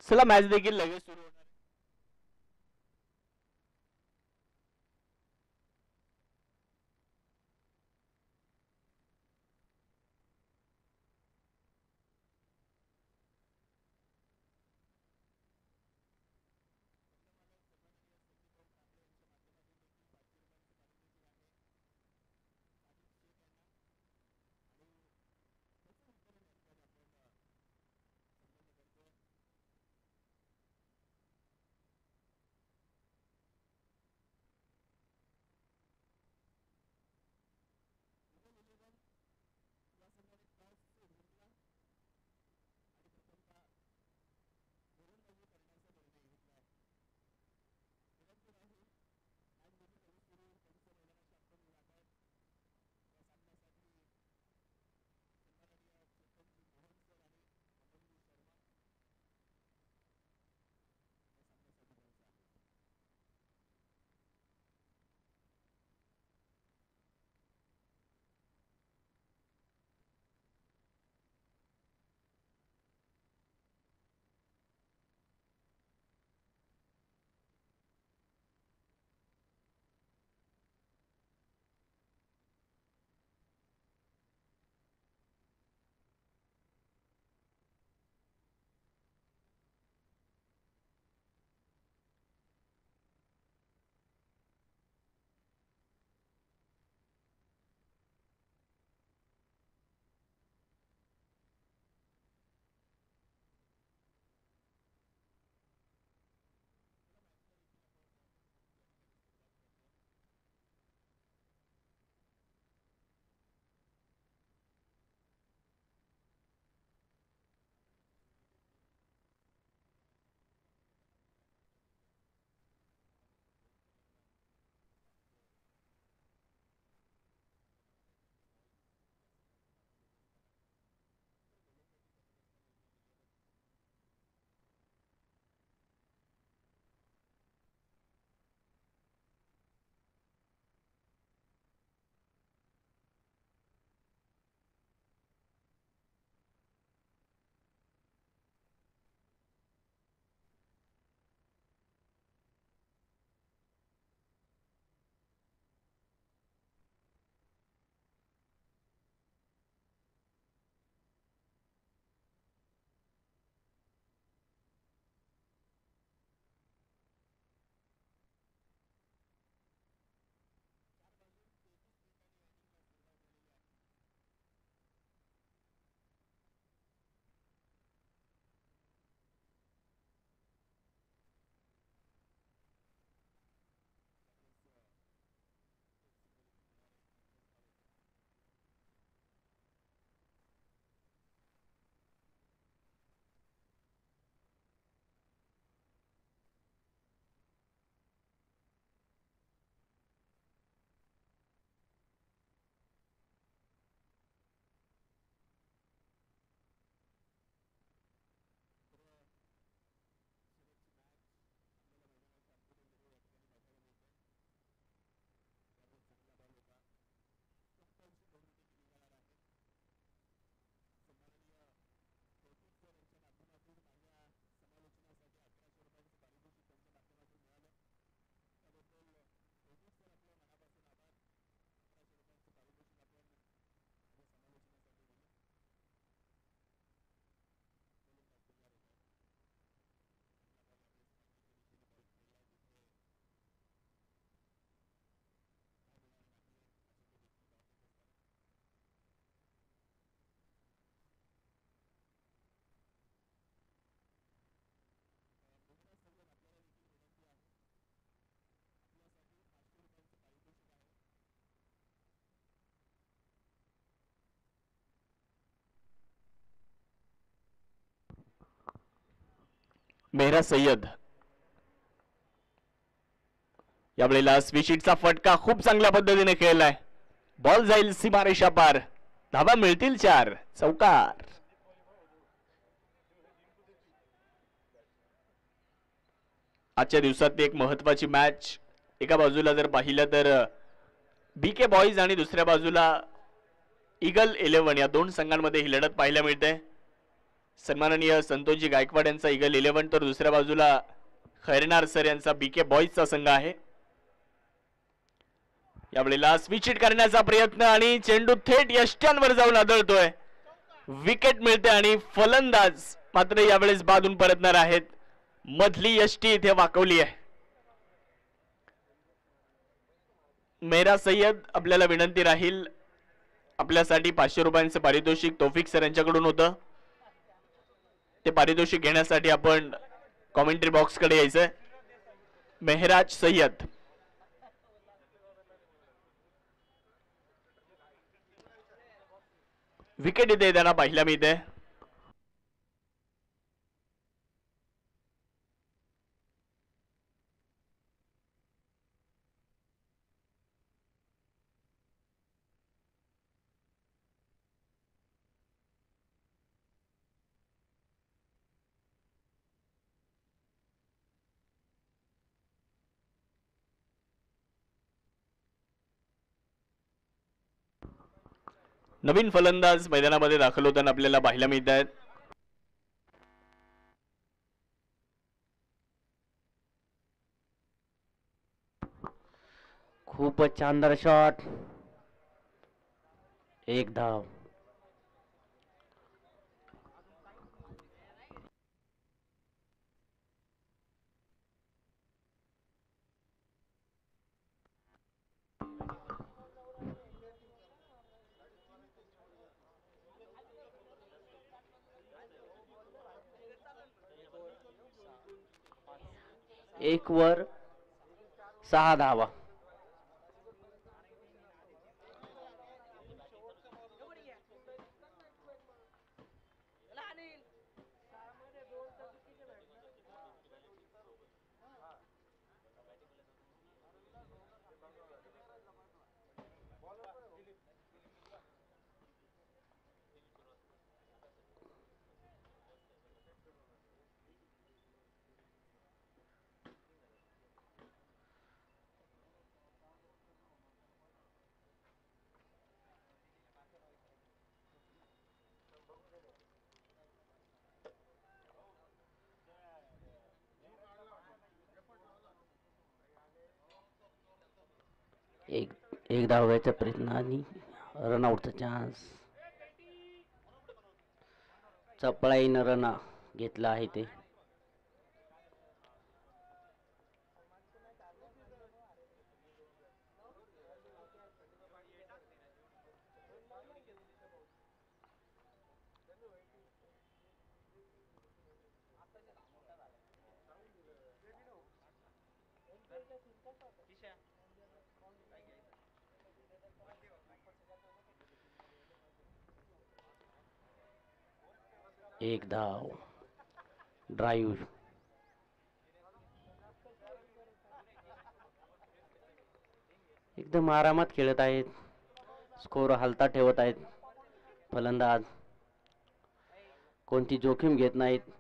चला मॅच देखील लगेच सुरू होणार. मेहरा सय्यद यावेळेला स्विशिटचा फटका खूप चांगल्या पद्धतीने खेळलाय. बॉल जाईल सीमारेषा पार. धावा मिळतील 4. चौकार. आजच्या दिवसात एक महत्वाची मॅच. एका बाजूला जर पाहिलं तर बीके बॉईज आणि दुसऱ्या बाजूला ईगल 11 या दोन संघांमध्ये ही लढत पाहायला मिळते. सन्माननीय संतोषजी गायकवाड यांचा इगल 11, तर दुसऱ्या बाजूला खैरनार सर यांचा बीके बॉईजचा संघ आहे. यावेळेला स्विच हिट करण्याचा प्रयत्न आणि चेंडू थेट यष्ट्यांवर जाऊन आदळतोय. विकेट मिळते आणि फलंदाज मात्र यावेळेस बादून परतणार आहेत. मधली यष्टी इथे वाकवली आहे. मेरा सय्यद, आपल्याला विनंती राहील, आपल्यासाठी 500 रुपयांचे पारितोषिक तौफिक सर यांच्याकडून होतं. ते पारितोषिक घेण्यासाठी आपण कॉमेंट्री बॉक्स कडे यायचंय. मेहराज सय्यद. विकेट इथे त्यांना पाहिल्या मिळते. नवीन फलंदाज मैदानामध्ये दाखल होताना आपल्याला पाहायला मिळत आहेत. खूपच शानदार शॉट. एक धाव. एक वर 6 धावा. एक धावायचा प्रयत्न आणि रनआउटचा चान्स. चपळाईनं रन घेतला आहे ते. एक धाव. ड्राईव्ह. एकदम आरामात खेळत आहेत. स्कोर हलता ठेवत आहेत फलंदाज. कोणती जोखीम घेत नाहीत.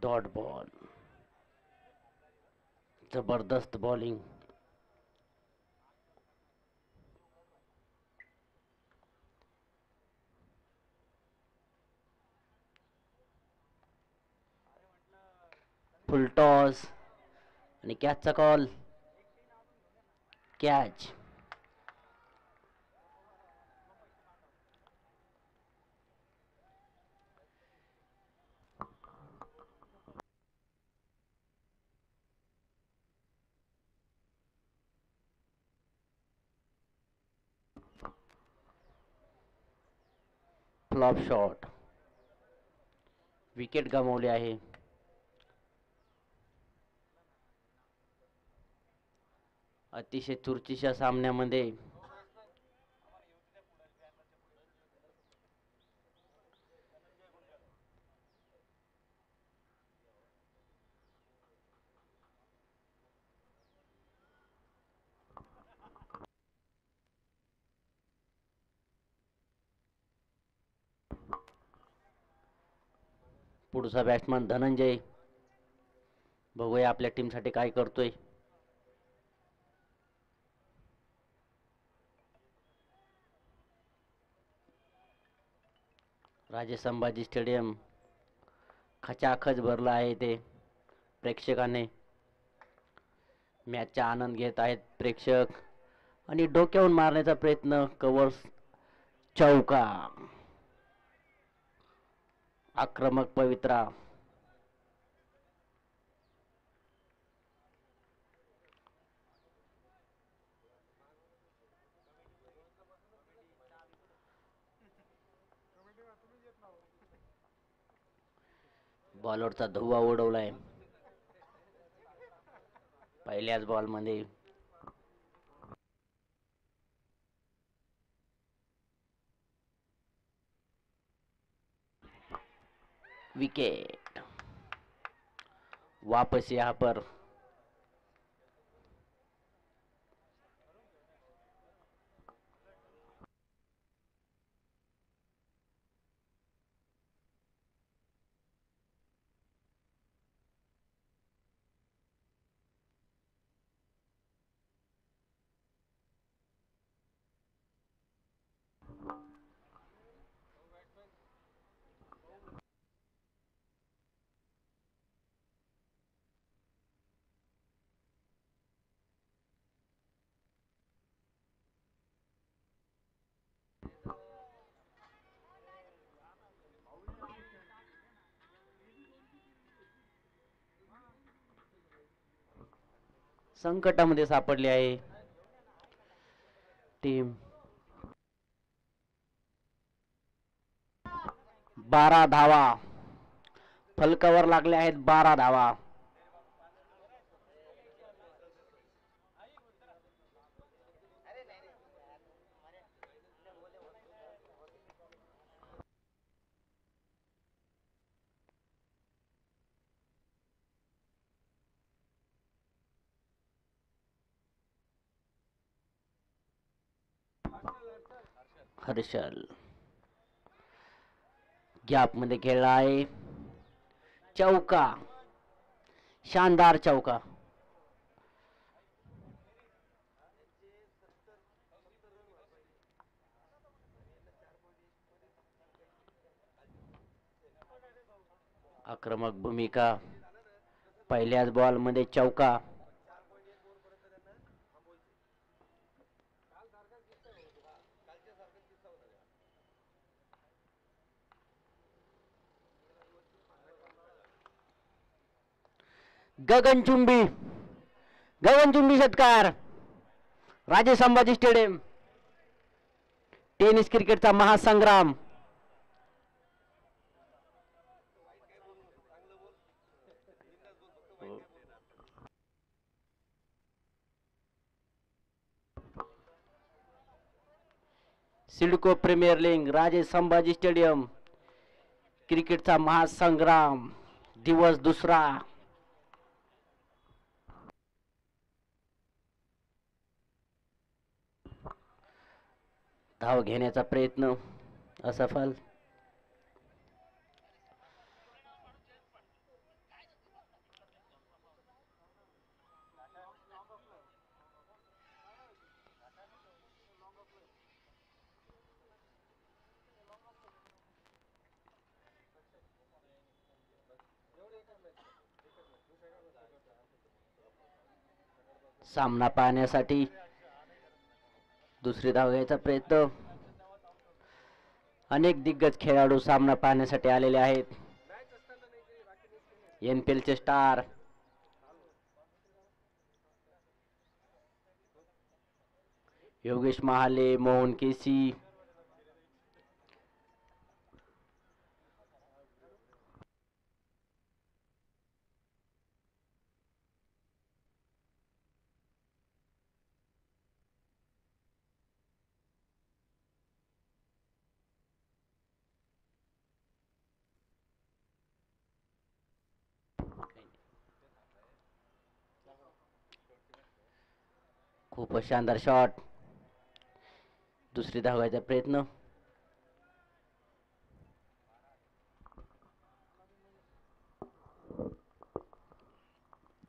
Dot ball. जबरदस्त बॉलिंग. फुल टॉस आणि कॅचचा call. Catch. Flop shot. Wicket गमावली आहे. अतिशय चुरशीच्या सामन्यामध्ये पुढचा बॅट्समन धनंजय. बघूया आपल्या टीमसाठी काय करतोय. राजे संभाजी स्टेडियम खचाखच भरलं आहे ते प्रेक्षकाने. मॅचचा आनंद घेत आहेत प्रेक्षक आणि डोक्यावरून मारण्याचा प्रयत्न, कव्हर, चौका. आक्रमक पवित्रा. बॉलरचा धुव्वा उडवलाय पहिल्याच बॉलमध्ये. विकेट. वापस यहाँ पर संकटामध्ये सापडली आहे टीम. 12 धावा फलकावर लागल्या आहेत. 12 धावा. हर्षल गॅप मध्ये खेळला आहे. चौका. शानदार चौका. आक्रमक भूमिका. पहिल्याच बॉल मध्ये चौका. गगनचुंबी षटकार. राजे संभाजी स्टेडियम. टेनिस क्रिकेटचा महासंग्राम. CIDCO premier league. राजे संभाजी स्टेडियम. क्रिकेटचा महासंग्राम दिवस दुसरा. धाव घेण्याचा प्रयत्न असफल. सामना पाहण्यासाठी दुसरी धाव घ्यायचा प्रयत्न. अनेक दिग्गज खेळाडू सामना पाहण्यासाठी आलेले आहेत. NPL चे स्टार. योगेश महाले, मोहन केसी, खूप शानदार शॉट. दुसरी धावायचा प्रयत्न.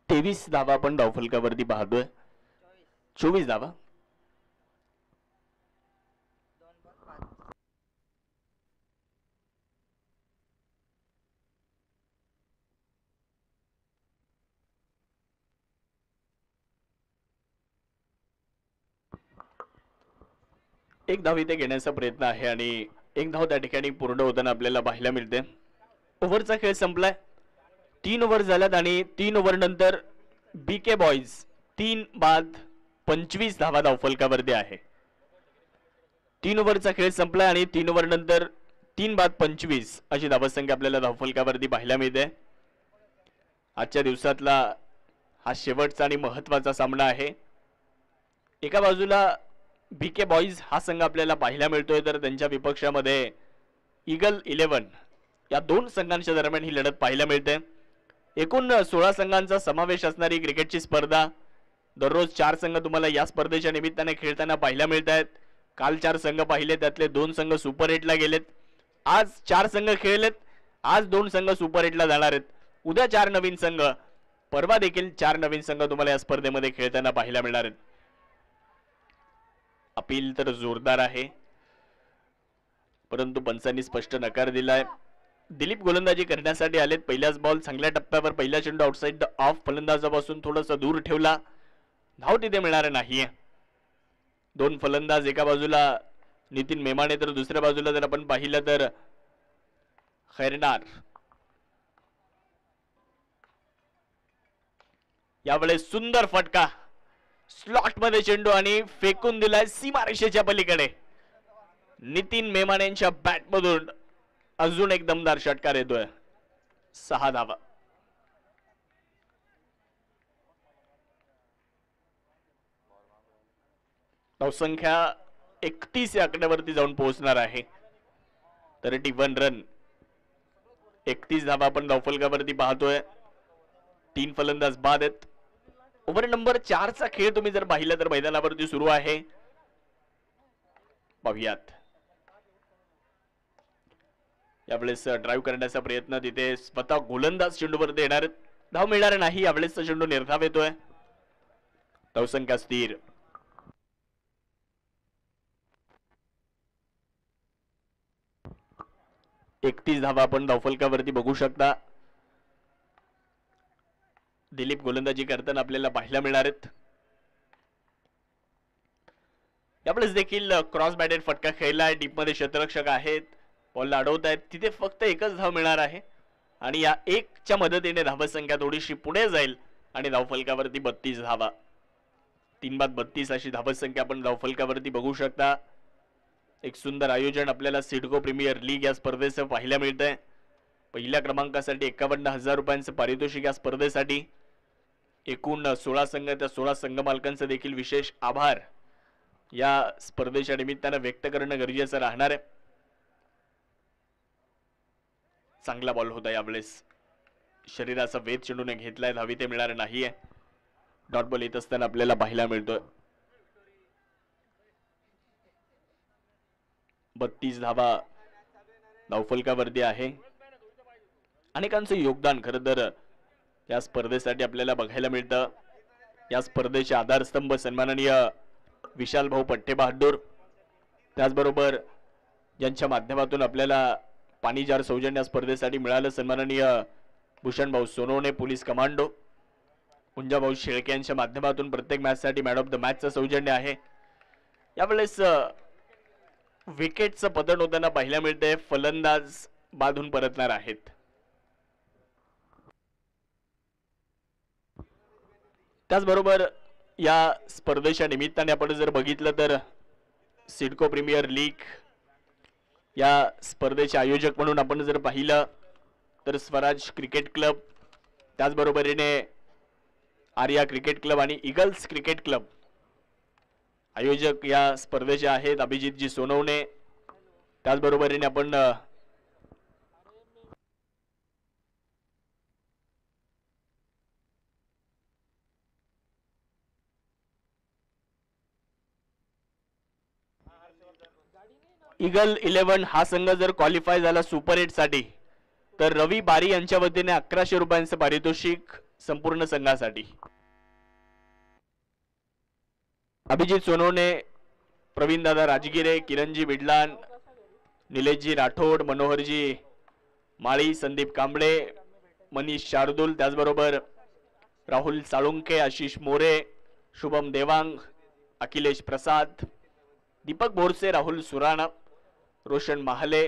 तेवीस धावा आपण धावफलकावरती पाहतोय. 24 धावा. एक धाव इथे घेण्याचा प्रयत्न आहे आणि एक धाव त्या ठिकाणी पूर्ण होताना आपल्याला पाहायला मिळते. ओव्हरचा खेळ संपलाय. 3 ओव्हर झाल्यात आणि 3 ओव्हर नंतर बीके बॉईज 3 बाद 25 धावा धावफलकावरती आहे. 3 ओव्हरचा खेळ संपलाय आणि 3 ओव्हर नंतर 3 बाद 25 अशी धावसंख्या आपल्याला धावफलकावरती पाहायला मिळते. आजच्या दिवसातला हा शेवटचा आणि महत्वाचा सामना आहे. एका बाजूला बीके बॉईज हा संघ आपल्याला पाहायला मिळतोय तर त्यांच्या विपक्षामध्ये ईगल 11 या दोन संघांच्या दरम्यान ही लढत पाहायला मिळते. एकूण 16 संघांचा समावेश असणारी क्रिकेटची स्पर्धा. दररोज 4 संघ तुम्हाला या स्पर्धेच्या निमित्ताने खेळताना पाहायला मिळत आहेत. काल 4 संघ पाहिले, त्यातले 2 संघ सुपर 8ला गेलेत. आज 4 संघ खेळलेत, आज 2 संघ सुपर 8ला जाणार आहेत. उद्या 4 नवीन संघ, परवा देखील 4 नवीन संघ तुम्हाला या स्पर्धेमध्ये खेळताना पाहायला मिळणार आहेत. अपील तर जोरदार आहे, परंतु पंचांनी स्पष्ट नकार दिलाय. दिलीप गोलंदाजी करण्यासाठी आलेत. पहिल्याच बॉल चांगल्या टप्प्यावर, पहिला चेंडू आउटसाइड द ऑफ फलंदाजापासून थोडासा दूर ठेवला. धाव तिथे मिळणार नाहीये. 2 फलंदाज, एका बाजूला नितीन मेमाने तर दुसऱ्या बाजूला जर आपण पाहिलं तर खैरनार. यावेळेस सुंदर फटका, स्लॉट मध्ये चेंडू आणि फेकून दिलाय सीमारेषेच्या पलीकडे. नितीन मेमानेंच्या बॅट मधून अजून एक दमदार षटकार येतोय. 6 धावा. धावसंख्या 31 या आकड्यावरती जाऊन पोहोचणार आहे. 31 रन, 31 धावा आपण धावफलकावरती पाहतोय. 3 फलंदाज बाद आहेत. ओव्हर नंबर 4 चा खेळ तुम्ही जर पाहिला तर मैदानावरती सुरू आहे. पाहूयात. यावेळेस ड्राईव्ह करण्याचा प्रयत्न तिथे स्वतः गोलंदाज चेंडूवरती येणार. धाव मिळणार नाही. यावेळेसचा चेंडू निर्धाव येतोय. धावसंख्या स्थिर. एकतीस धावा आपण धावफलकावरती बघू शकता. दिलीप गोलंदाजी करताना आपल्याला पाहायला मिळणार आहेत. यावेळेस देखील क्रॉस बॅटेड फटका खेळलाय. डीप मध्ये क्षेत्ररक्षक आहेत, बॉलला अडवत आहेत. तिथे फक्त एकच धाव मिळणार आहे आणि या 1च्या मदतीने धावसंख्या थोडीशी पुढे जाईल आणि धावफलकावरती 32 धावा. 3 बाद 32 अशी धावसंख्या आपण धावफलकावरती बघू शकता. एक सुंदर आयोजन आपल्याला सिडको प्रीमियर लीग या स्पर्धेचं पाहायला मिळतंय. पहिल्या क्रमांकासाठी 51,000 रुपयांचं पारितोषिक या स्पर्धेसाठी. एकूण 16 संघ, त्या 16 संघ मालकांचं देखील विशेष आभार या स्पर्धेच्या निमित्तानं व्यक्त करणं गरजेचं राहणार आहे. चांगला बॉल होता यावेळेस. शरीराचा वेध चेंडूने घेतलाय. धावी ते मिळणार नाहीये. डॉट बॉल येत असताना आपल्याला पाहायला मिळतोय. 32 धावा धावफलकावरती आहे. अनेकांचं योगदान खरं तर या स्पर्धेसाठी आपल्याला बघायला मिळतं. या स्पर्धेचे आधारस्तंभ सन्माननीय विशाल भाऊ पट्टे बहादूर, त्याचबरोबर ज्यांच्या माध्यमातून आपल्याला पाणी जार सौजन्य स्पर्धेसाठी मिळालं सन्माननीय भूषण भाऊ सोनवणे पोलीस कमांडो, पुंजा भाऊ शेळके यांच्या माध्यमातून प्रत्येक मॅचसाठी मॅन ऑफ द मॅचचं सौजन्य आहे. यावेळेस विकेटचं पतन होताना पाहायला मिळते. फलंदाज बाधून परतणार आहेत. त्याचबरोबर या स्पर्धेच्या निमित्ताने आपण जर बघितलं तर सिडको प्रीमियर लीग या स्पर्धेचे आयोजक म्हणून आपण जर पाहिलं तर स्वराज क्रिकेट क्लब, त्याचबरोबरीने आर्या क्रिकेट क्लब आणि ईगल्स क्रिकेट क्लब आयोजक या स्पर्धेचे आहेत अभिजितजी सोनवणे. त्याचबरोबरीने आपण ईगल 11 हा संघ जर क्वालिफाय झाला सुपर 8 साठी तर रवी बारी यांच्या वतीने 1100 रुपयांचं पारितोषिक संपूर्ण संघासाठी. अभिजित सोनवणे, प्रवीण दादा राजगिरे, किरणजी बिडलान, निलेशजी राठोड, मनोहरजी माळी, संदीप कांबळे, मनीष शार्दूल, त्याचबरोबर राहुल साळुंके, आशिष मोरे, शुभम देवांग, अखिलेश प्रसाद, दीपक बोरसे, राहुल सुराणा, रोशन महाले,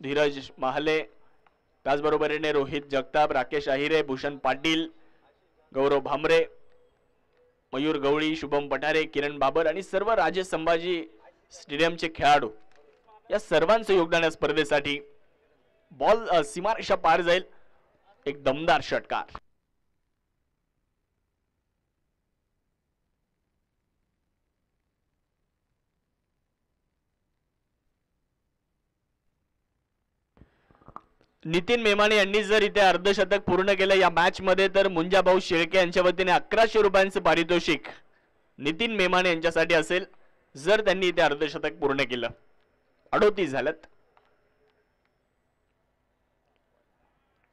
धीरज महाले, त्याचबरोबरीने रोहित जगताप, राकेश आहिरे, भूषण पाटील, गौरव भामरे, मयूर गवळी, शुभम पठारे, किरण बाबर आणि सर्व राजे संभाजी स्टेडियमचे खेळाडू या सर्वांचं योगदान या स्पर्धेसाठी. बॉल सीमारेषा पार जाईल. एक दमदार षटकार. नितीन मेमाने यांनी जर इथे अर्धशतक पूर्ण केलं या मॅच मध्ये तर मुंजाभाऊ शेळके यांच्या वतीने 1100 रुपयांचं पारितोषिक नितीन मेमाने यांच्यासाठी असेल जर त्यांनी इथे अर्धशतक पूर्ण केलं. 38 झाल्यात.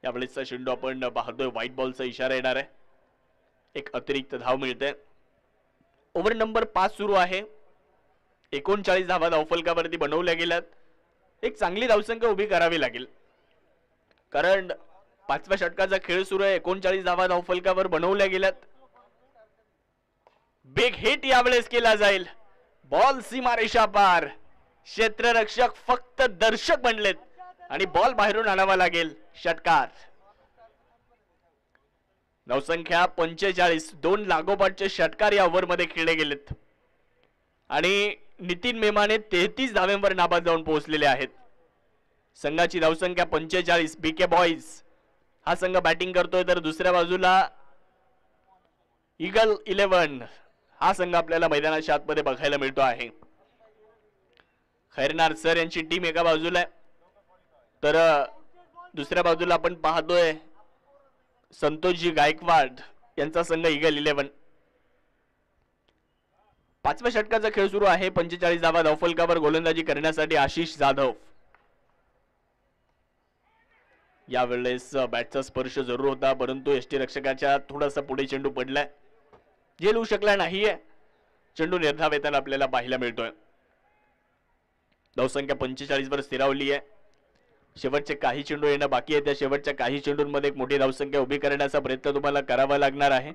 यावेळेसचा चेंडू आपण पाहतोय व्हाईट बॉलचा इशारा येणार आहे. एक अतिरिक्त धाव मिळते. ओव्हर नंबर 5 सुरू आहे. 39 धावा धावफलकावरती बनवल्या गेल्यात. एक चांगली धावसंख्या उभी करावी लागेल कारण 5व्या षटकाचा खेळ सुरू आहे. 39 धावा धावफलकावर बनवल्या गेल्यात. बिग हिट यावेळेस केला जाईल. बॉल सीमारेषा पार. क्षेत्ररक्षक फक्त दर्शक बनलेत आणि बॉल बाहेरून आणावा लागेल. षटकार. धावसंख्या 45. 2 लागोपाठचे षटकार या ओव्हर मध्ये खेळले गेलेत आणि नितीन मेमाने 33 धाव्यांवर नाबाद जाऊन पोहोचलेले आहेत. संघाची धावसंख्या 45. बीके बॉईज हा संघ बॅटिंग करतोय तर दुसऱ्या बाजूला ईगल 11 हा संघ आपल्याला मैदानाच्या आतमध्ये बघायला मिळतो आहे. खैरनार सर यांची टीम एका बाजूला आहे तर दुसऱ्या बाजूला आपण पाहतोय संतोषजी गायकवाड यांचा संघ ईगल 11. 5व्या षटकाचा खेळ सुरू आहे. 45 धावा धावफलकावर गोलंदाजी करण्यासाठी आशिष जाधव. यावेळेस बॅटचा स्पर्श जरूर होता परंतु एसटी रक्षकाच्या थोडासा पुढे चेंडू पडलाय. झेल होऊ शकला नाहीये. चेंडू निर्धाव येताना आपल्याला पाहायला मिळतोय. धावसंख्या 45 वर स्थिरावली आहे. शेवटचे काही चेंडू येणं बाकी आहे. त्या शेवटच्या काही चेंडूंमध्ये एक मोठी धावसंख्या उभी करण्याचा प्रयत्न तुम्हाला करावा लागणार आहे.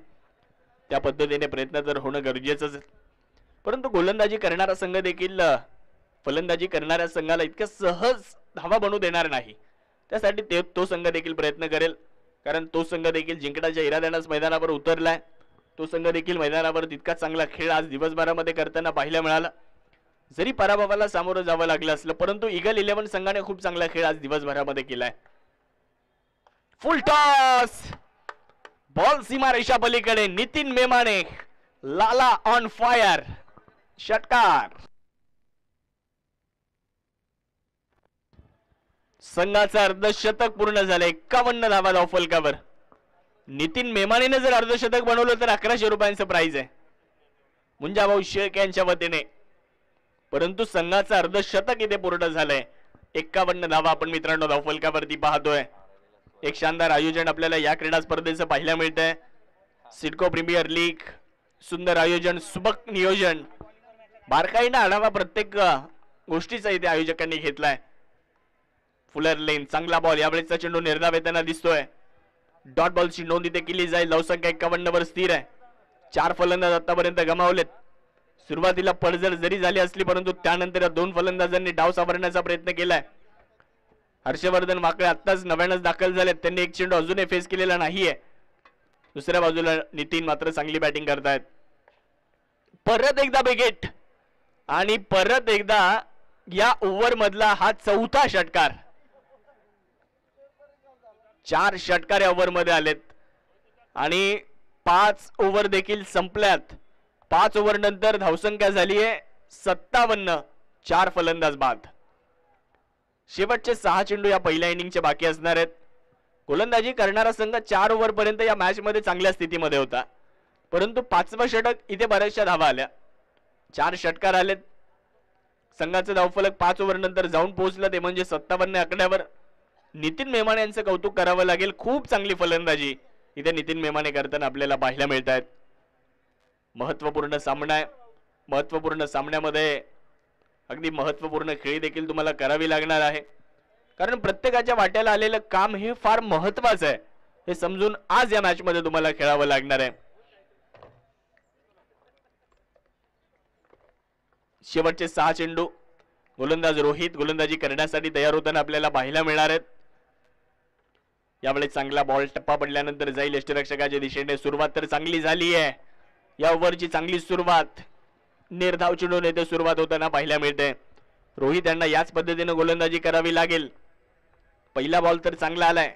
त्या पद्धतीने प्रयत्न तर होणं गरजेचंच आहे परंतु गोलंदाजी करणारा संघ देखील फलंदाजी करणाऱ्या संघाला इतक्या सहज धावा बनवू देणार नाही. त्यासाठी तो संघ देखील प्रयत्न करेल कारण तो संघ देखील जिंकण्याच्या इराद्यानेच मैदानावर उतरलाय. तो संघ देखील मैदानावर तितका चांगला खेळ आज दिवसभरामध्ये करताना पाहायला मिळाला. जरी पराभवाला सामोरं जावं लागलं असलं परंतु ईगल 11 संघाने खूप चांगला खेळ आज दिवसभरामध्ये केलाय. फुल टॉस. बॉल सीमारेषा पलीकडे. नितीन मेमाने लाला ऑन फायर. षटकार. संघाचं अर्धशतक पूर्ण झालं. 51 धावा धावफलकावर. नितीन मेमानेने जर अर्धशतक बनवलं तर 1100 रुपयांचं प्राइज आहे मुंजाभाऊ शेळके यांच्या वतीने परंतु संघाचं अर्धशतक इथे पूर्ण झालंय. 51 धावा आपण मित्रांनो धावफलकावरती पाहतोय. एक शानदार आयोजन आपल्याला या क्रीडा स्पर्धेचं पाहायला मिळतंय. सिडको प्रीमियर लीग सुंदर आयोजन, सुबक नियोजन, बारकाईने आढावा प्रत्येक गोष्टीचा इथे आयोजकांनी घेतलाय. फुलर लेन चांगला बॉल. यावेळेसचा चेंडू निर्धाव येताना दिसतोय. डॉट बॉलची नोंद इथे केली जाईल. धावसंख्या 51 वर स्थिर आहे. 4 फलंदाज आतापर्यंत गमावलेत. सुरुवातीला पडझड जरी झाली असली परंतु त्यानंतर या 2 फलंदाजांनी डाव सावरण्याचा प्रयत्न केलाय. हर्षवर्धन वाकळे आत्ताच नव्यानच दाखल झालेत. त्यांनी एक चेंडू अजूनही फेस केलेला नाहीये. दुसऱ्या बाजूला नितीन मात्र चांगली बॅटिंग करतायत. परत एकदा बिग आणि परत एकदा या ओव्हर मधला हा 4था षटकार. 4 षटकार या ओव्हर मध्ये आलेत आणि 5 ओव्हर देखील संपल्यात. 5 ओव्हर नंतर धावसंख्या झाली आहे 57. 4 फलंदाज बाद. शेवटचे 6 चेंडू या पहिल्या इनिंगचे बाकी असणार आहेत. गोलंदाजी करणारा संघ 4 ओव्हर पर्यंत या मॅच मध्ये चांगल्या स्थितीमध्ये होता परंतु 5वं षटक इथे बऱ्याचशा धावा आल्या. 4 षटकार आलेत. संघाचं धावफलक 5 ओव्हर नंतर जाऊन पोहोचलं ते म्हणजे 57 आकड्यावर. नितीन मेमाने यांचं कौतुक करावं लागेल. खूप चांगली फलंदाजी इथे नितीन मेमाने करताना आपल्याला पाहायला मिळत आहेत. महत्वपूर्ण सामना आहे. महत्वपूर्ण सामन्यामध्ये अगदी महत्वपूर्ण खेळी देखील तुम्हाला करावी लागणार आहे कारण प्रत्येकाच्या वाट्याला आलेलं काम हे फार महत्वाचं आहे हे समजून आज या मॅच मध्ये तुम्हाला खेळावं लागणार आहे. शेवटचे 6 चेंडू. गोलंदाज रोहित गोलंदाजी करण्यासाठी तयार होताना आपल्याला पाहायला मिळणार आहेत. यावेळी चांगला बॉल टप्पा पडल्यानंतर जाईल यष्टीरक्षकाच्या दिशेने. सुरुवात तर चांगली झाली आहे. या ओव्हरची चांगली सुरुवात निर्धाव चेंडून येथे सुरुवात होताना पाहायला मिळते. रोहित यांना याच पद्धतीने गोलंदाजी करावी लागेल. पहिला बॉल तर चांगला आलाय.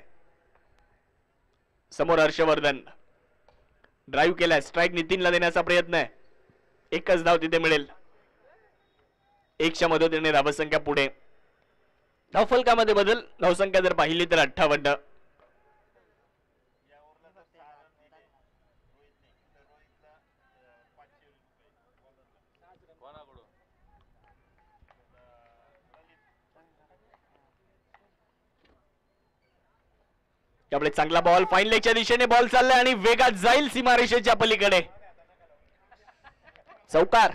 समोर हर्षवर्धन ड्राईव्ह केलाय. स्ट्राईक नितीनला देण्याचा प्रयत्न आहे. एकच धाव तिथे मिळेल. 1च्या मदतीने धावसंख्या पुढे. धावफलकामध्ये बदल. धावसंख्या जर पाहिली तर 58. त्यामुळे चांगला बॉल फाईन लेगच्या दिशेने बॉल चाललाय आणि वेगात जाईल सीमारेषेच्या पलीकडे. चौकार.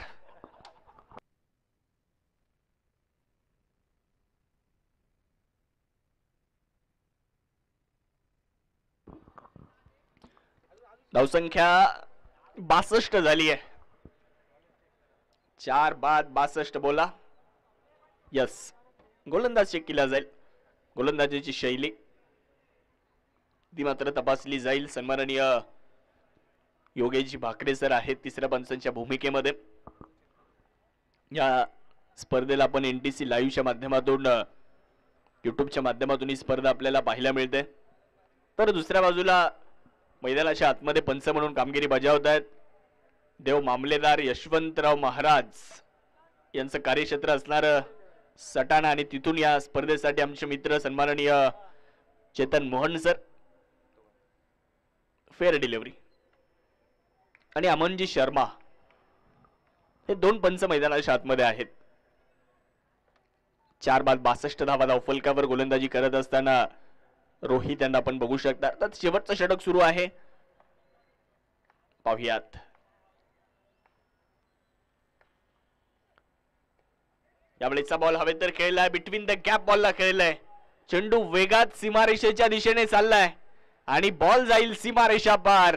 धावसंख्या 62 झाली आहे. 4 बाद 62 बोला. यस, गोलंदाज चेक केला जाईल. गोलंदाजीची शैली ती मात्र तपासली जाईल. सन्माननीय योगेशजी भाकरे सर आहेत तिसऱ्या पंचांच्या भूमिकेमध्ये. या स्पर्धेला आपण एनटीसी लाईव्हच्या माध्यमातून युट्यूबच्या माध्यमातून ही स्पर्धा आपल्याला पाहायला मिळते. तर दुसऱ्या बाजूला मैदानाच्या आतमध्ये पंच म्हणून कामगिरी बजावत आहेत देव मामलेदार यशवंतराव महाराज यांचं कार्यक्षेत्र असणार सटाणा. आणि तिथून या स्पर्धेसाठी आमचे मित्र सन्माननीय Chetan Mohan sir fair delivery आणि अमनजी शर्मा हे 2 पंच मैदानाच्या आतमध्ये आहेत. 4 बाद 62 धावा धावफलकावर गोलंदाजी करत असताना रोहित यांना आपण बघू शकता. तर शेवटचं षटक सुरू आहे. पाहुयात. यावेळेचा बॉल हवे तर खेळलाय. बिटवीन द गॅप बॉलला खेळलाय. चेंडू वेगात सीमारेषेच्या दिशेने चाललाय आणि बॉल जाईल सीमारेषा पार.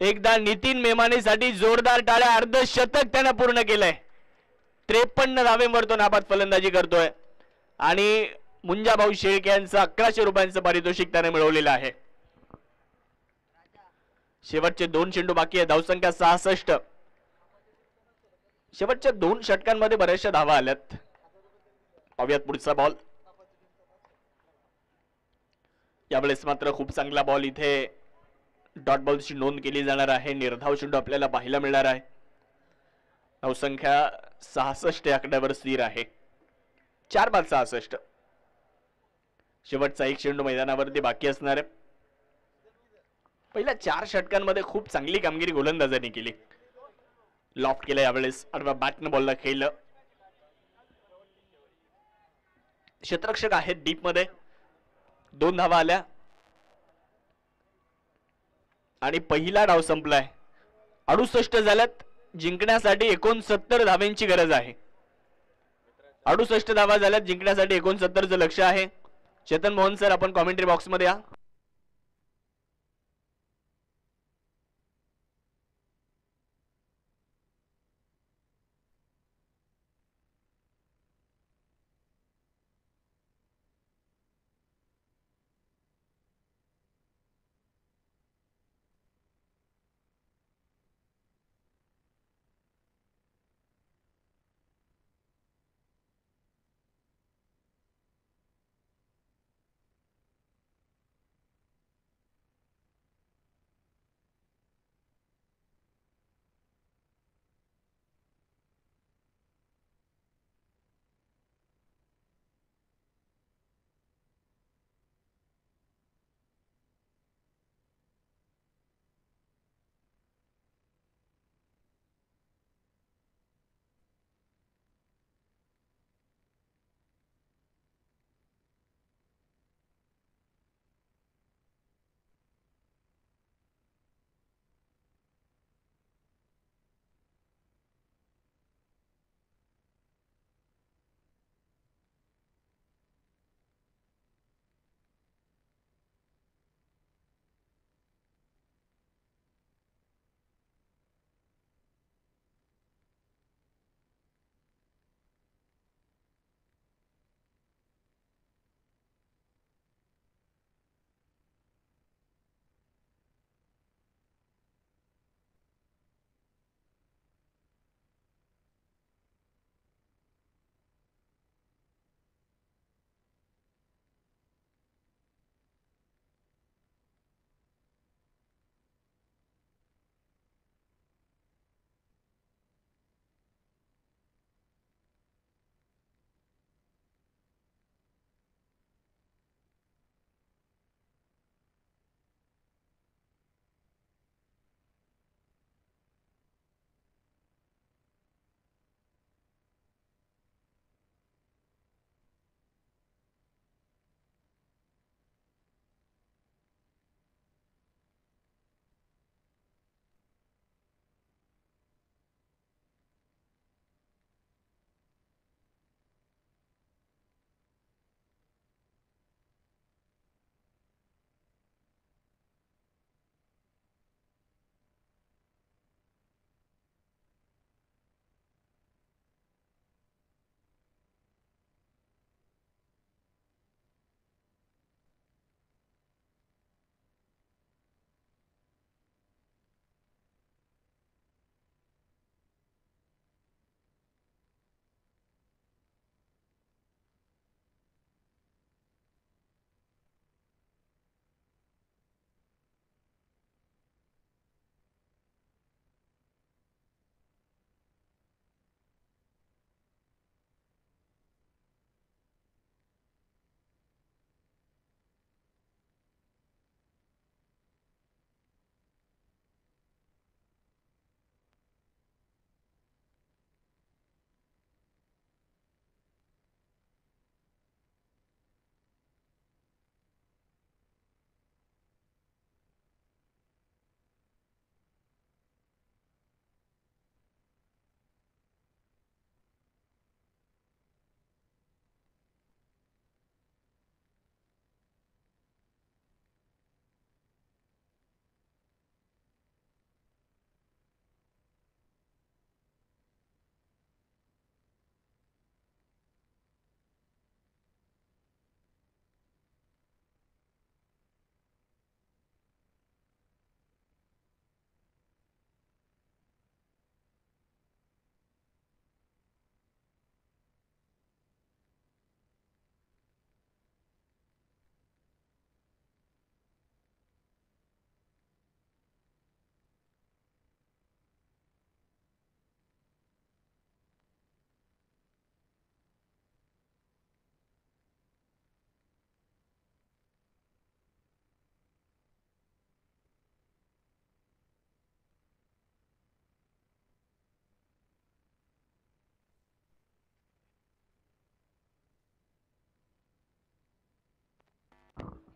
एकदा नितीन मेमानेसाठी जोरदार टाळ्या. अर्धशतक त्याने पूर्ण केलंय. 53 धावेंवर तो नाबाद फलंदाजी करतोय आणि मुंजाभाऊ शेळके यांचं 1100 रुपयांचं पारितोषिक त्याने मिळवलेलं आहे. शेवटचे 2 चेंडू बाकी आहे. धावसंख्या 66. शेवटच्या 2 षटकांमध्ये बऱ्याचशा धावा आल्यात. पाहूयात पुढचा बॉल. यावेळेस मात्र खूप चांगला बॉल इथे डॉट बॉलची नोंद केली जाणार आहे. निर्धाव चेंडू आपल्याला पाहायला मिळणार आहे. धावसंख्या 66 या आकड्यावर स्थिर आहे. 4 बाद 66. शेवटचा 1 चेंडू मैदानावरती बाकी असणार आहे. पहिल्या 4 षटकांमध्ये खूप चांगली कामगिरी गोलंदाजांनी केली. लॉफ्ट केलं. यावेळेस आडव्या बॅटने बॉलला खेळलं. क्षेत्ररक्षक आहेत डीप मध्ये. 2 धावा आल्या आणि पहिला डाव संपलाय. 68 झाल्यात. जिंकण्यासाठी 69 धावांची गरज आहे. 68 धावा झाल्यात. जिंकण्यासाठी 69चं लक्ष आहे. चेतन मोहन सर आपण कॉमेंट्री बॉक्स मध्ये या.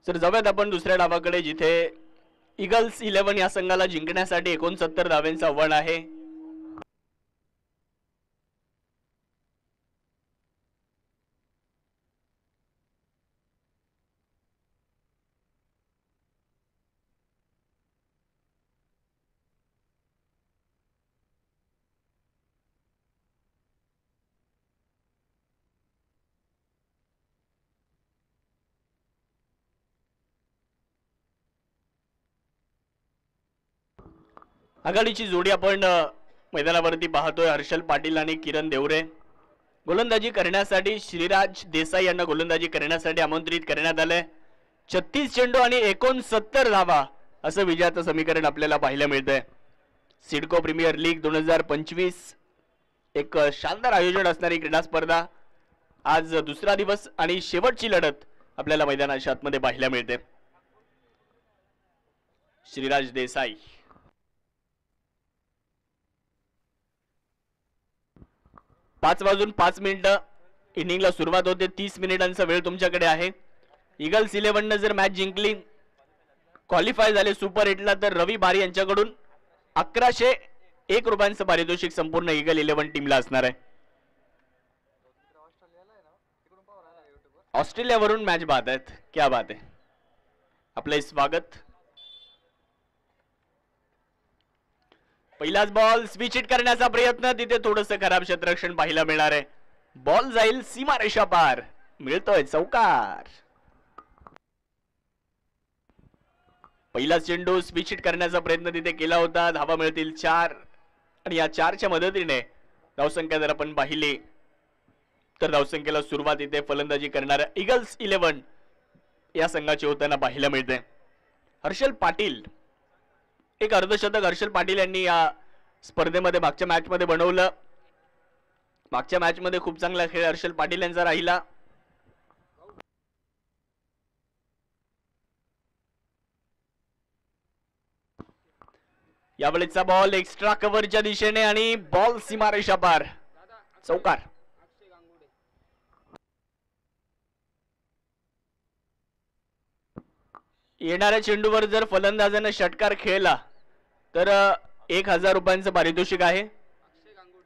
सर जाऊयात आपण दुसऱ्या डावाकडे, जिथे ईगल्स 11 या संघाला जिंकण्यासाठी 69 धावांचं आव्हान आहे. आघाडीची जोडी आपण मैदानावरती पाहतोय. हर्षल पाटील आणि किरण देवरे. गोलंदाजी करण्यासाठी श्रीराज देसाई यांना गोलंदाजी करण्यासाठी आमंत्रित करण्यात आले. 36 चेंडू आणि 69 धावा असं विजयाचं समीकरण आपल्याला पाहायला मिळतंय. सिडको प्रीमियर लीग 2025 एक शानदार आयोजन असणारी क्रीडा स्पर्धा. आज दुसरा दिवस आणि शेवटची लढत आपल्याला मैदानाच्या आतमध्ये पाहायला मिळते. श्रीराज देसाई 5:05 इनिंगला सुरुवात होते. 30 मिनिटांचा वेळ तुमच्याकडे आहे. ईगल्स 11 जर मॅच जिंकली, क्वालिफाय झाले सुपर 8ला, तर रवी बारी यांच्याकडून 1101 रुपयांचं पारितोषिक संपूर्ण ईगल 11 टीमला असणार आहे. ऑस्ट्रेलियावरून मॅच पाहत आहेत. क्या बात आहे. आपलं स्वागत. पहिलाच बॉल स्विच हिट करण्याचा प्रयत्न, तिथे थोडंसं खराब क्षेत्ररक्षण पाहायला मिळणार आहे. बॉल जाईल सीमारेषा पार, मिळतोय चौकार. पहिला चेंडू स्विच हिट करण्याचा प्रयत्न तिथे केला होता. धावा मिळतील 4 आणि या 4च्या मदतीने धावसंख्या जर आपण पाहिली तर धावसंख्येला सुरुवात इथे फलंदाजी करणाऱ्या ईगल्स 11 या संघाची होताना पाहायला मिळते. हर्षल पाटील, एक अर्धशतक हर्षल पाटील यांनी या स्पर्धेमध्ये मागच्या मॅच मध्ये बनवलं. मागच्या मॅच मध्ये खूप चांगला खेळ हर्षल पाटील यांचा राहिला. यावेळेचा बॉल एक्स्ट्रा कव्हरच्या दिशेने आणि बॉल सीमारेषा पार, चौकार. येणाऱ्या चेंडूवर जर फलंदाजाने षटकार खेळला तर 1000 रुपयांचं पारितोषिक आहे.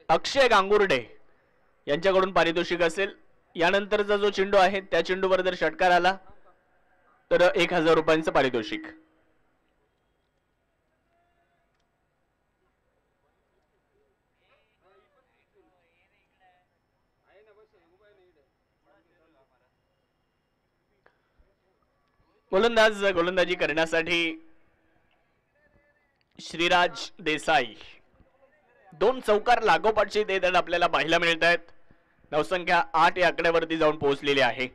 अक्षय गांगुर्डे यांच्याकडून पारितोषिक असेल. यानंतरचा जो चेंडू आहे त्या चेंडूवर जर षटकार आला तर 1000 रुपयांचं पारितोषिक. गोलंदाज गोलंदाजी करण्यासाठी श्रीराज देसाई. 2 चौकार लागोपाठचे देताना आपल्याला पाहायला मिळत आहेत. धावसंख्या 8 या आकड्यावरती जाऊन पोहोचलेली आहे.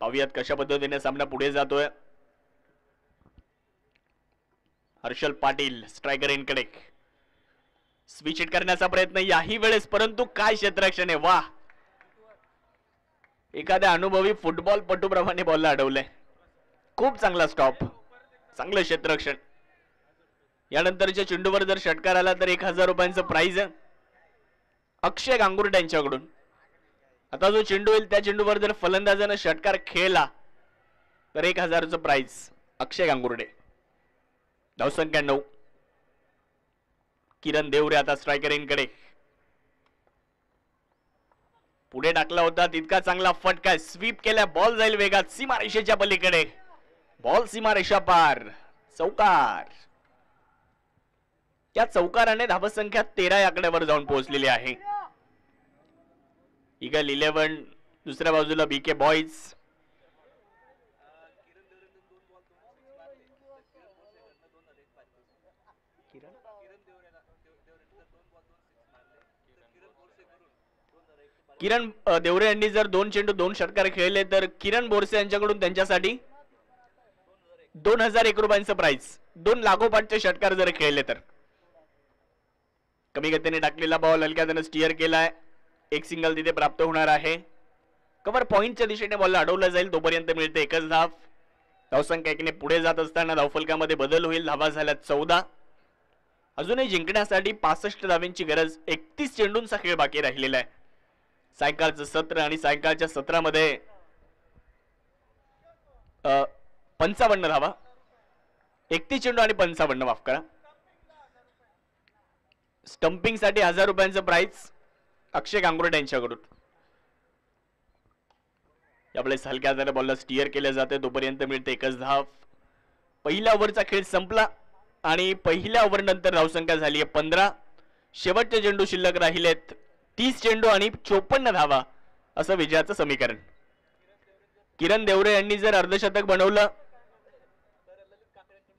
पाहूयात कशा पद्धतीने सामना पुढे जातोय. हर्षल पाटील स्ट्रायकर इनकडे स्विच हिट करण्याचा प्रयत्न याही वेळेस, परंतु काय क्षेत्ररक्षण आहे. वाह, एखाद्या अनुभवी फुटबॉल पटूप्रमाणे बॉलला अडवलंय. खूप चांगला स्टॉप, चांगलं क्षेत्ररक्षण. यानंतरच्या चेंडूवर जर षटकार आला तर 1000 रुपयांचं प्राइज आहे अक्षय गांगुर्डे यांच्याकडून. आता जो चेंडू येईल त्या चेंडूवर जर फलंदाजाने षटकार खेळला तर 1000चं प्राइज अक्षय गांगुर्डे. धावसंख्या 9. किरण देवरे आता स्ट्रायकर इनकडे. पुढे टाकला होता, तितका चांगला फटका, स्वीप केला, बॉल जाईल वेगात सीमारेषेच्या पलीकडे. बॉल सीमारेषा पार, चौकार. या चौकाराने धावसंख्या 13 या आकड्यावर जाऊन पोहोचलेली आहे. ईगल 11 दुसऱ्या बाजूला बीके बॉयज. किरण देवरे यांनी जर 2 चेंडू 2 षटकार खेळले तर किरण बोरसे यांच्याकडून त्यांच्यासाठी 2001 रुपयांचं प्राइज. 2 लागोपाठचे षटकार जर खेळले तर. कमी गतीने टाकलेला बॉल हलक्या त्याने स्टिअर केलाय. एक सिंगल तिथे प्राप्त होणार आहे. कव्हर पॉइंटच्या दिशेने बॉल अडवला जाईल, तोपर्यंत मिळते 1च धाव. धावसंख्या एकीने पुढे जात असताना धावफलकामध्ये बदल होईल. धावा झाल्या 14. अजूनही जिंकण्यासाठी 65 धावांची गरज. 31 चेंडूंचा खेळ बाकी राहिलेला आहे. सायंकाळचं सत्र आणि सायंकाळच्या सत्रामध्ये 55 धावा, 31 चेंडू आणि 55, माफ करा. स्टंपिंग साठी 1000 रुपयांचं प्राइस अक्षय गांगुर्डे यांच्याकडून. यावेळेस हलक्या हाताने बॉलला स्टिअर केले जाते, तोपर्यंत मिळते एकच धाव. पहिल्या ओव्हरचा खेळ संपला आणि पहिल्या ओव्हर नंतर धावसंख्या झाली आहे 15. शेवटचे चेंडू शिल्लक राहिलेत 30 चेंडू आणि 54 धावा, असं विजयाचं समीकरण. किरण देवरे यांनी जर अर्धशतक बनवलं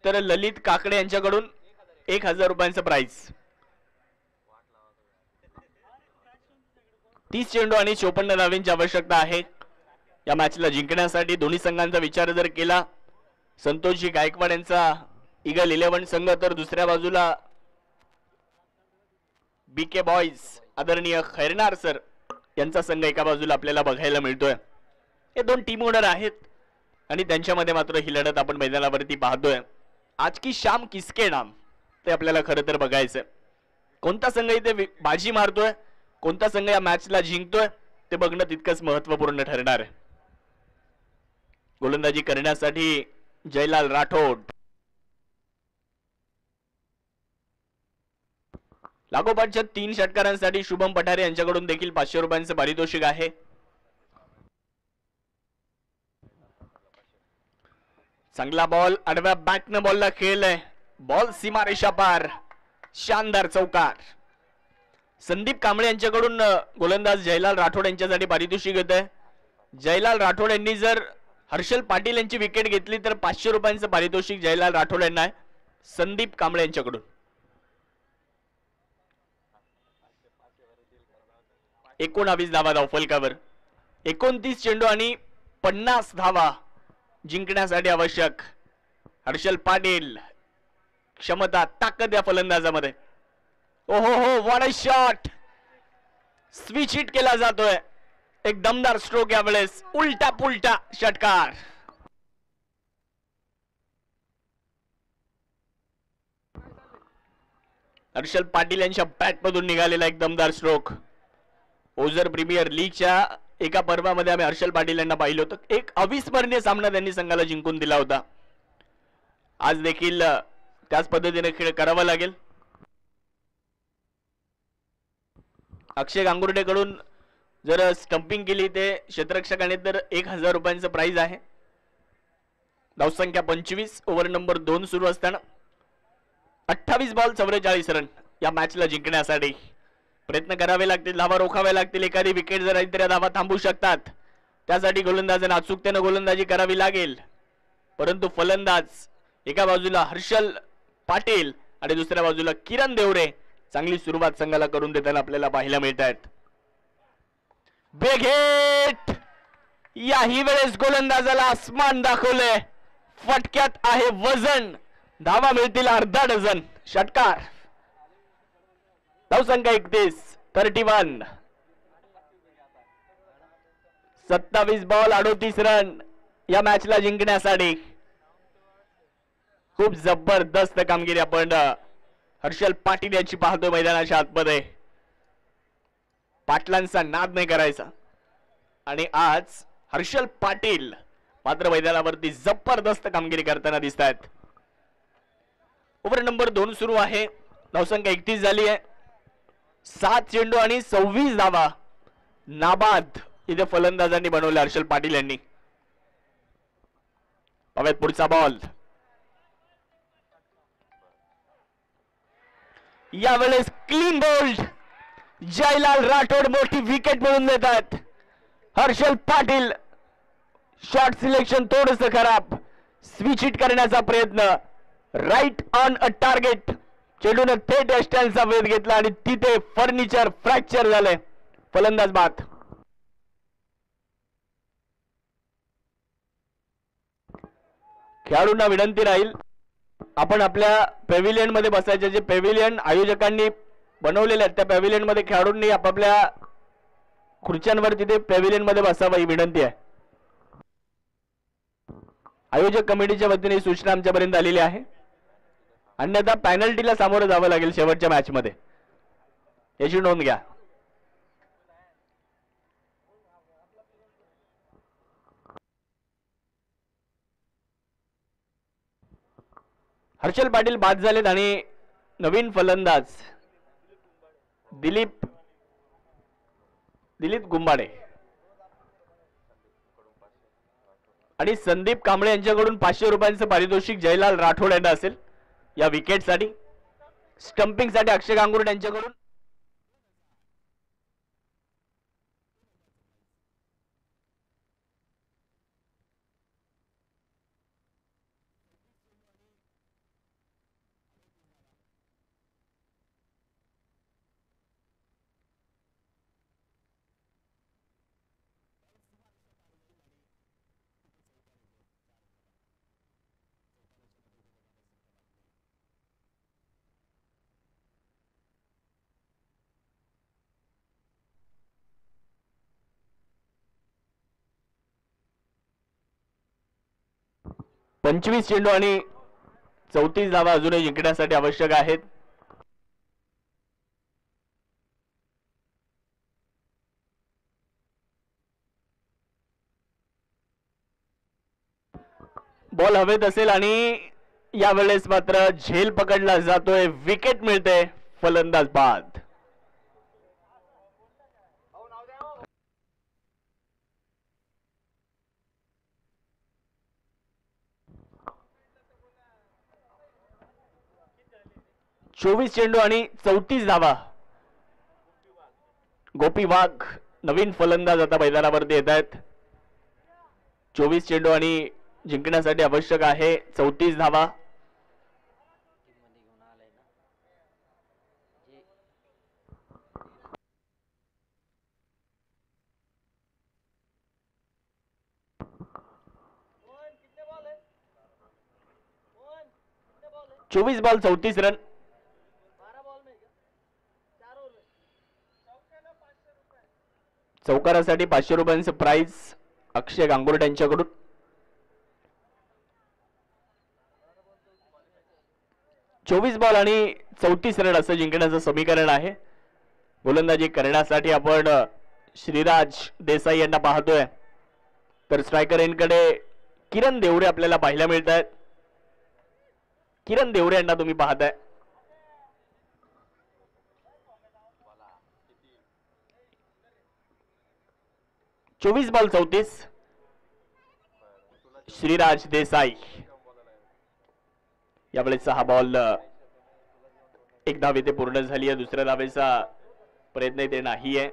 तर ललित काकडे यांच्याकडून 1000 रुपयांचं प्राइस. 30 चेंडू आणि 54 धावांची आवश्यकता आहे या मॅचला जिंकण्यासाठी. दोन्ही संघांचा विचार जर केला, संतोषजी गायकवाड यांचा ईगल 11 संघ, तर दुसऱ्या बाजूला बीके बॉयज आदरणीय खैरनार सर यांचा संघ एका बाजूला आपल्याला बघायला मिळतोय. हे दोन टीम ओनर आहेत आणि त्यांच्यामध्ये मात्र ही लढत आपण मैदानावरती पाहतोय. आज की शाम किसके नाम, ते आपल्याला खरं तर बघायचंय. कोणता संघ इथे बाजी मारतोय, कोणता संघ या मॅचला जिंकतोय, ते बघणं तितकंच महत्वपूर्ण ठरणार आहे. गोलंदाजी करण्यासाठी जयलाल राठोड, लागोपाठच्या 3 षटकारांसाठी शुभम पठारे यांच्याकडून देखील 500 रुपयांचं पारितोषिक आहे. चांगला बॉल, आडव्या बॅटनं बॉलला खेळलाय, बॉल सीमारेषा पार, शानदार चौकार. संदीप कांबळे यांच्याकडून गोलंदाज जयलाल राठोड यांच्यासाठी पारितोषिक येत आहे. जयलाल राठोड यांनी जर हर्षल पाटील यांची विकेट घेतली तर 500 रुपयांचं पारितोषिक जयलाल राठोड यांना आहे संदीप कांबळे यांच्याकडून. 19 धावा धावफलकावर, 29 चेंडू आणि 50 धावा जिंकण्यासाठी आवश्यक. हर्षल पाटील, क्षमता ताकद या फलंदाजामध्ये. ओहो हो, what a shot, switch hit केला जातोय. एक दमदार स्ट्रोक यावेळेस, उलटा पुलटा षटकार. हर्षल पाटील यांच्या बॅट मधून निघालेला एक दमदार स्ट्रोक. ओझर प्रीमियर लीगच्या एका पर्वामध्ये आम्ही हर्षल पाटील यांना पाहिलं होतं. एक अविस्मरणीय सामना त्यांनी संघाला जिंकून दिला होता. आज देखील त्याच पद्धतीने खेळ करावा लागेल. अक्षय गांगुर्डेकडून जर स्टंपिंग केली ते क्षेत्ररक्षकाने तर 1000 रुपयांचं प्राइज आहे. धावसंख्या 25, ओव्हर नंबर 2 सुरू असताना 28 बॉल 44 रन या मॅचला जिंकण्यासाठी प्रयत्न करावे लागतील, धावा रोखाव्या लागतील. एखादी विकेट जर आली तर धावा थांबू शकतात. त्यासाठी गोलंदाजांना अचूकतेने गोलंदाजी करावी लागेल. परंतु फलंदाज एका बाजूला हर्षल पाटील आणि दुसऱ्या बाजूला किरण देवरे चांगली सुरुवात संघाला करून देताना आपल्याला पाहायला मिळत आहेत. बिग हिट, याही वेळेस गोलंदाजाला आसमान दाखवले, फटक्यात आहे वजन, धावा मिळतील अर्धा डझन. षटकार. धावसंख्या 31. 27 बॉल 38 रन या मॅचला जिंकण्यासाठी. खूप जबरदस्त कामगिरी आपण हर्षल पाटील यांची पाहतोय मैदानाच्या आतमध्ये. पाटलांचा नाद नाही करायचा आणि आज हर्षल पाटील मात्र मैदानावरती जबरदस्त कामगिरी करताना दिसत आहेत. ओव्हर नंबर 2 सुरू आहे. धावसंख्या 31 झाली आहे. 7 चेंडू आणि 26 धावा नाबाद इथे फलंदाजांनी बनवले हर्षल पाटील यांनी. पाहूयात पुढचा बॉल. यावेळेस क्लीन बोल्ड, जयलाल राठोड मोठी विकेट मिळवून देतात. हर्षल पाटील शॉट सिलेक्शन थोडंसं खराब, स्विच हिट करण्याचा प्रयत्न, राईट ऑन अ टार्गेट, चेंडूने थेट स्टँडचा वेध घेतला आणि तिथे फर्निचर फ्रॅक्चर झाले. फलंदाज बाद. खेळाडूंना विनंती राहील, आपण आपल्या पॅव्हिलियन मध्ये बसायचे. जे पॅव्हिलियन आयोजकांनी बनवलेले आहेत त्या पॅव्हिलियन मध्ये खेळाडूंनी आपापल्या खुर्च्यांवर तिथे पॅव्हिलियन मध्ये बसावं ही विनंती आहे. आयोजक कमिटीच्या वतीने सूचना आमच्यापर्यंत आलेली आहे. अन्यथा पॅनल्टीला सामोरं जावं लागेल शेवटच्या मॅच मध्ये, याची नोंद घ्या. हर्षल पाटील बाद झालेत आणि नवीन फलंदाज दिलीप गुंबाडे आणि संदीप कांबळे यांच्याकडून 500 रुपयांचं पारितोषिक जयलाल राठोड यांना असेल या विकेटसाठी. स्टंपिंगसाठी अक्षय गांगुर्ड यांच्याकडून पंचवीस चेंडू आणि 34 धावा अजूनही जिंकण्यासाठी आवश्यक आहेत. बॉल हवेत असेल आणि यावेळेस मात्र झेल पकडला जातोय. विकेट मिळते. फलंदाज बाद. चोवीस चेंडू आणि 34 धावा. गोपी वाघ नवीन फलंदाज आता मैदानावरती येत आहेत. 24 चेंडू आणि जिंकण्यासाठी आवश्यक आहे 34 धावा. चोवीस बॉल 34 रन. चौकारासाठी 500 रुपयांचं प्राइज अक्षय गांगुर्ड यांच्याकडून. चोवीस बॉल आणि 34 रन असं जिंकण्याचं समीकरण आहे. गोलंदाजी करण्यासाठी आपण श्रीराज देसाई यांना पाहतोय, तर स्ट्रायकर एंडकडे किरण देवरे आपल्याला पाहायला मिळत आहेत. किरण देवरे यांना तुम्ही पाहताय. चोवीस बॉल 34. श्रीराज देसाई यावेळेस 6 बॉल 1 धाव इथे पूर्ण झाली आहे. दुसऱ्या धावेचा प्रयत्न इथे नाहीये.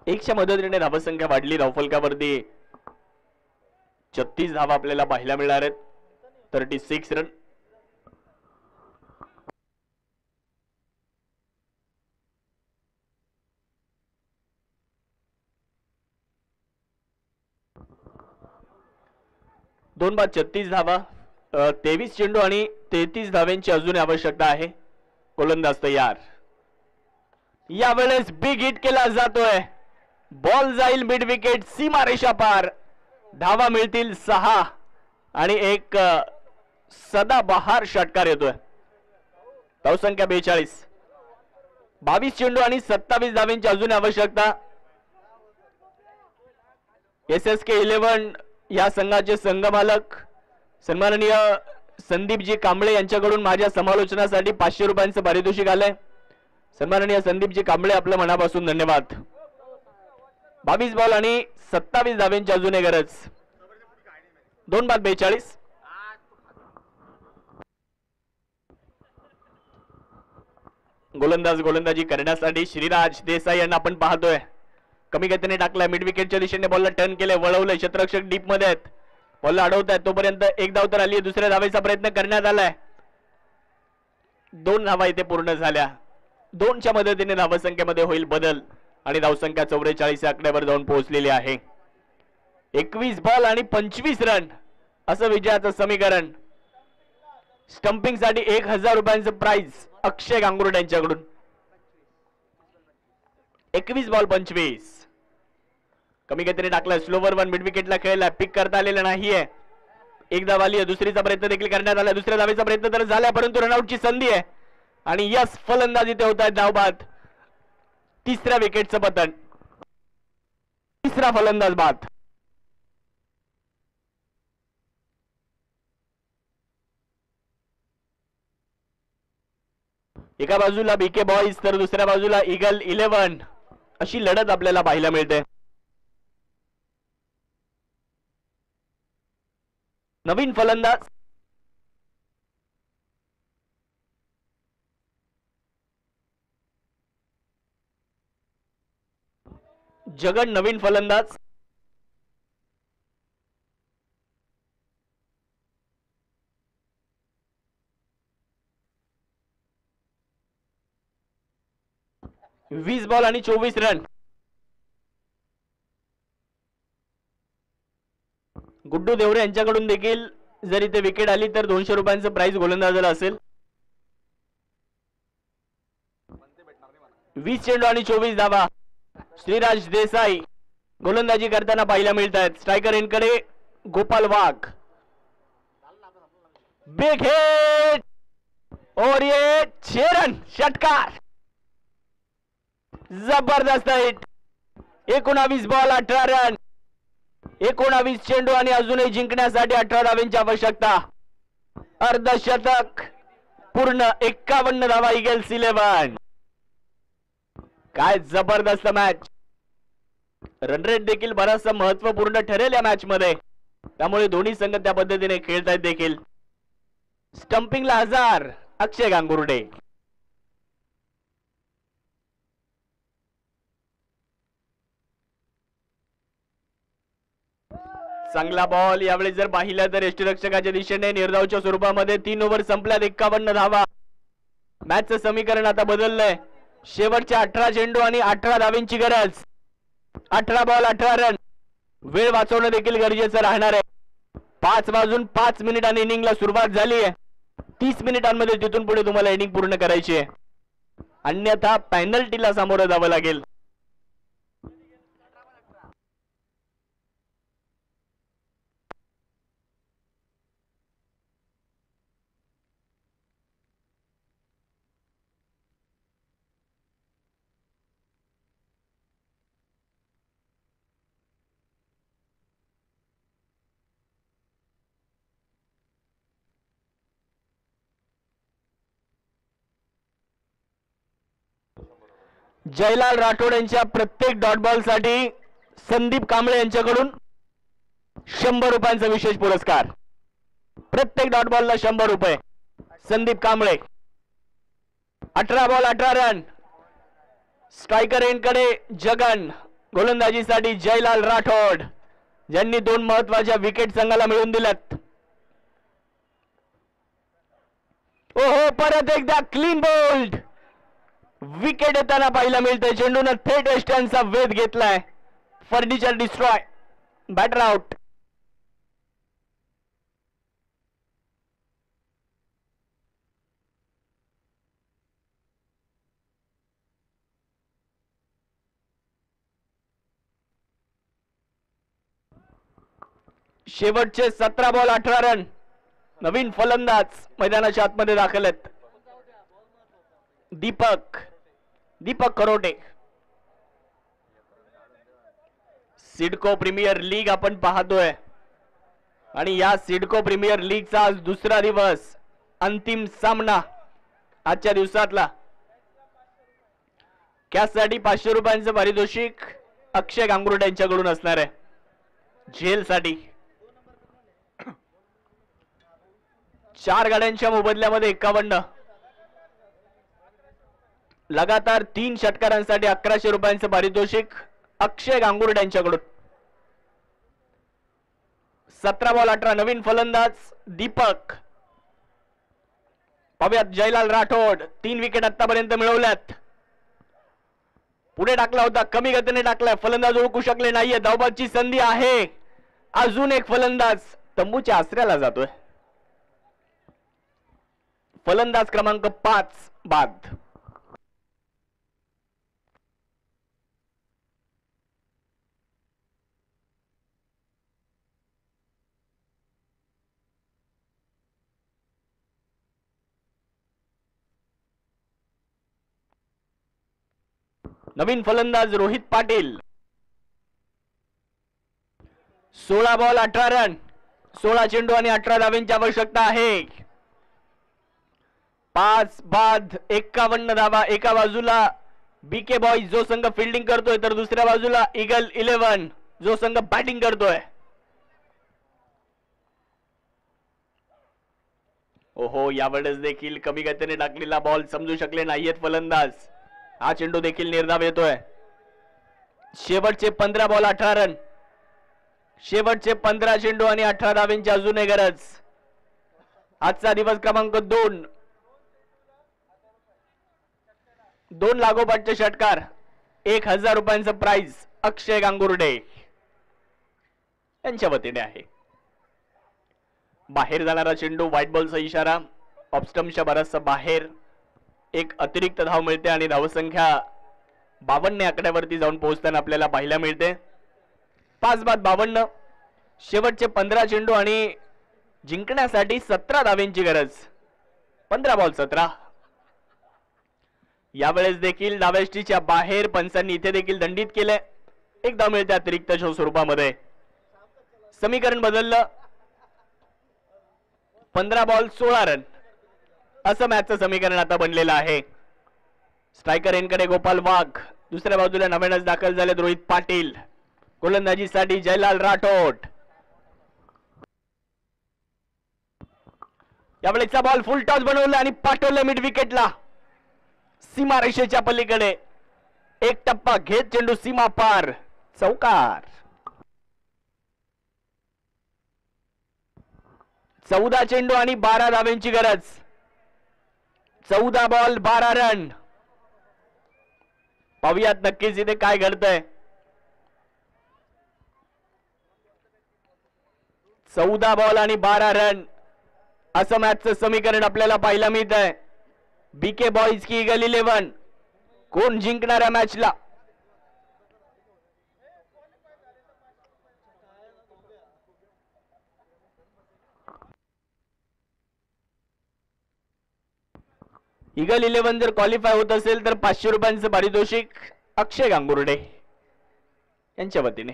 1च्या मदतीने धावसंख्या वाढली. धावफलकावरती 36 धावा आपल्याला पाहायला मिळणार आहेत. 36 रन. दोन बाद 36 धावा. 23 चेंडू आणि 33 धाव्यांची अजून आवश्यकता आहे. गोलंदाज तयार. यावेळेस बिग हिट केला जातोय. बॉल जाईल मिड विकेट, सीमारेषा पार. धावा मिळतील 6 आणि एक सदाबहार षटकार येतोय. धावसंख्या 42. 22 चेंडू आणि 27 धाव्यांची अजून आवश्यकता. SSK 11 या संघाचे संघमालक सन्माननीय संदीपजी कांबळे यांच्याकडून माझ्या समालोचनासाठी 500 रुपयांचं पारितोषिक आलंय. सन्माननीय संदीपजी कांबळे, आपलं मनापासून धन्यवाद. 22 बॉल आणि 27 धाव्यांची अजून एक गरज. 2 बाद 42. गोलंदाजी करण्यासाठी श्रीराज देसाई यांना आपण पाहतोय. कमी गतीने टाकलाय. मिड विकेटच्या दिशेने बॉलला टर्न केलंय, वळवलंय. क्षेत्ररक्षक डीप मध्ये आहेत. बॉलला अडवत आहेत. तोपर्यंत 1 धाव तर आली. दुसऱ्या धावेचा प्रयत्न करण्यात आलाय. 2 धावा इथे पूर्ण झाल्या. 2च्या मदतीने धावसंख्येमध्ये होईल बदल आणि धावसंख्या 44 या आकड्यावर जाऊन पोहोचलेली आहे. 21 बॉल आणि 25 रन असं विजयाचं समीकरण. स्टंपिंग साठी 1000 रुपयांचं प्राइज अक्षय गांगुर्ड यांच्याकडून. 21 बॉल 25. कमी गतीने टाकलाय. स्लोवर वन मिड विकेटला खेळलाय. पिक करता आलेला नाहीये. 1 धाव आली आहे. दुसरीचा प्रयत्न देखील करण्यात आला. दुसऱ्या धावेचा प्रयत्न तर झाला, परंतु रनआउटची संधी आहे आणि यस, फलंदाजी ते होत आहेत. धाव बाद. 3ऱ्या विकेटचं पतन. 3रा फलंदाज बाद. एका बाजूला बीके बॉईज तर दुसऱ्या बाजूला ईगल 11 अशी लढत आपल्याला पाहायला मिळते. नवीन फलंदाज जगन, नवीन फलंदाज वीस बॉल आणि 24 रन. गुड्डू देवरे यांच्याकडून देखील जर इथे विकेट आली तर 200 रुपयांचं प्राइज गोलंदाजाला असेल. 20 चेंडू आणि 24 धावा. श्रीराज देसाई गोलंदाजी करताना पाहायला मिळत आहेत. स्ट्रायकर एंडकडे गोपाल वाघ. बिग हिट और ये 6 रन षटकार. जबरदस्त हिट. 19 ball 18 run. 19 चेंडू आणि अजूनही जिंकण्यासाठी 18 धावांची आवश्यकता. अर्धशतक पूर्ण. 51 धावा ईगल्स 11. काय जबरदस्त मॅच. रन रेट देखील बराचसा महत्वपूर्ण ठरेल या मॅच मध्ये. त्यामुळे दोन्ही संघ त्या पद्धतीने खेळतायत देखील. स्टंपिंगला 1000 अक्षय गांगुर्डे. चांगला बॉल. यावेळी जर पाहिलं तर यष्टीरक्षकाच्या दिशेने निर्धावच्या स्वरूपामध्ये 3 ओव्हर संपल्यात. 51 धावा. मॅचचं समीकरण आता बदललंय. शेवटच्या 18 चेंडू आणि 18 धावांची गरज. 18 बॉल 18 रन. वेळ वाचवणं देखील गरजेचं राहणार आहे. 5 वाजून 5 मिनिटांनी इनिंगला सुरुवात झाली आहे. 30 मिनिटांमध्ये तिथून पुढे तुम्हाला इनिंग पूर्ण करायची आहे. अन्यथा पेनल्टीला सामोरं जावं लागेल. जयलाल राठोड यांच्या प्रत्येक डॉट बॉल साठी संदीप कांबळे यांच्याकडून 100 रुपयांचा विशेष पुरस्कार. प्रत्येक डॉट बॉलला 100 रुपये. Sandeep Kamble. 18 ball 18 run. Striker एंडकडे जगन. गोलंदाजीसाठी जयलाल राठोड ज्यांनी 2 महत्वाच्या विकेट संघाला मिळवून दिल्यात. ओहो, परत एकदा क्लीन बोल्ड. विकेट येताना पाहायला मिळतंय. चेंडूने थेट यष्ट्यांचा वेध घेतलाय. Furniture destroy. Batter out. शेवटचे 17 बॉल 18 रन. नवीन फलंदाज मैदानाच्या आतमध्ये दाखल आहेत. दीपक करोटे. सिडको प्रीमियर लीग आपण पाहतोय आणि या सिडको प्रीमियर लीगचा आज दुसरा दिवस. अंतिम सामना आजच्या दिवसातला. त्यासाठी 500 रुपयांचं पारितोषिक अक्षय गांगुर्डे यांच्याकडून असणार आहे. झेल साठी 4 गाड्यांच्या मोबदल्यामध्ये 51. लगातार 3 षटकारांसाठी 1100 रुपयांचं पारितोषिक अक्षय गांगुर्डे यांच्याकडून. 17 बॉल 18. नवीन फलंदाज दीपक. पाहूयात जयलाल राठोड. 3 विकेट आतापर्यंत मिळवल्यात. पुढे टाकला होता, कमी गतीने टाकलाय. फलंदाज ओळखू शकले नाहीये. धावबादची संधी आहे. अजून एक फलंदाज तंबूच्या आसऱ्याला जातोय. फलंदाज क्रमांक 5 बाद. नवीन फलंदाज रोहित पाटील. 16 ball 18 run. 16 चेंडू आणि 18 धावांची आवश्यकता आहे. 5 बाद 51 धावा. एका बाजूला बीके बॉईज जो संघ फिल्डिंग करतोय तर दुसऱ्या बाजूला ईगल 11 जो संघ बॅटिंग करतोय. ओहो, यावेळेस देखील कमी गतीने टाकलेला बॉल समजू शकले नाहीयेत फलंदाज. हा चेंडू देखील निर्धाव येतोय. शेवटचे 15 बॉल 18 रन. शेवटचे 15 चेंडू आणि 18 धावांची अजूनही गरज. आजचा दिवस क्रमांक 2. 2 लागोपाठचे षटकार. 1000 रुपयांचं प्राइज अक्षय गांगुर्डे यांच्या वतीने आहे. बाहेर जाणारा चेंडू, व्हाईट बॉलचा इशारा. ऑफस्टम्पच्या बराचसा बाहेर. एक अतिरिक्त धाव मिळते आणि धावसंख्या 52 आकड्यावरती जाऊन पोहोचताना आपल्याला पाहायला मिळते. 5 बाद 52. शेवटचे 15 चेंडू आणि जिंकण्यासाठी 17 धावांची गरज. 15 बॉल 17. यावेळेस देखील डाव्याष्टीच्या बाहेर पंचांनी इथे देखील दंडित केले. एक धाव मिळते अतिरिक्त स्वरूपामध्ये. समीकरण बदललं. 15 बॉल 16 रन असं मॅचचं समीकरण आता बनलेलं आहे. स्ट्रायकर एनकडे गोपाल वाघ. दुसऱ्या बाजूला नव्यानच दाखल झाले रोहित पाटील. गोलंदाजीसाठी जयलाल राठोड. यावेळेचा बॉल फुल टॉस बनवला आणि पाठवलं मिड विकेटला. सीमा रेषेच्या पलीकडे. एक टप्पा घेत चेंडू सीमा पार. चौकार. 14 चेंडू आणि 12 धावांची गरज. 14 बॉल 12 रन. पाहूयात नक्कीच इथे काय घडतंय. 14 बॉल आणि 12 रन असं मॅचचं समीकरण आपल्याला पाहायला मिळत आहे. बीके बॉईज की ईगल 11 कोण जिंकणाऱ्या मॅचला. ईगल 11 जर क्वालिफाय होत असेल तर 500 रुपयांचं पारितोषिक अक्षय गांगुर्डे यांच्या वतीने.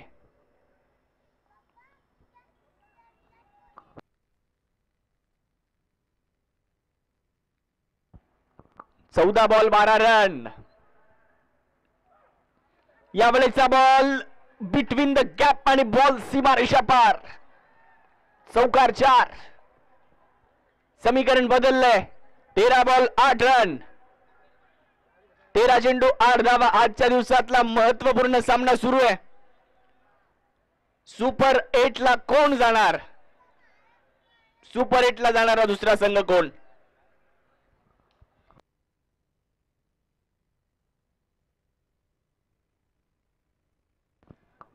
चौदा बॉल 12 रन. यावेळेचा बॉल बिटवीन द गॅप आणि बॉल सीमा रेषा पार. चौकार 4. समीकरण बदललंय. 13 बॉल 8 रन. 13 चेंडू 8 धावा. आजच्या दिवसातला महत्वपूर्ण सामना सुरू आहे. सुपर 8 ला कोण जाणार. सुपर 8 ला जाणारा दुसरा संघ कोण.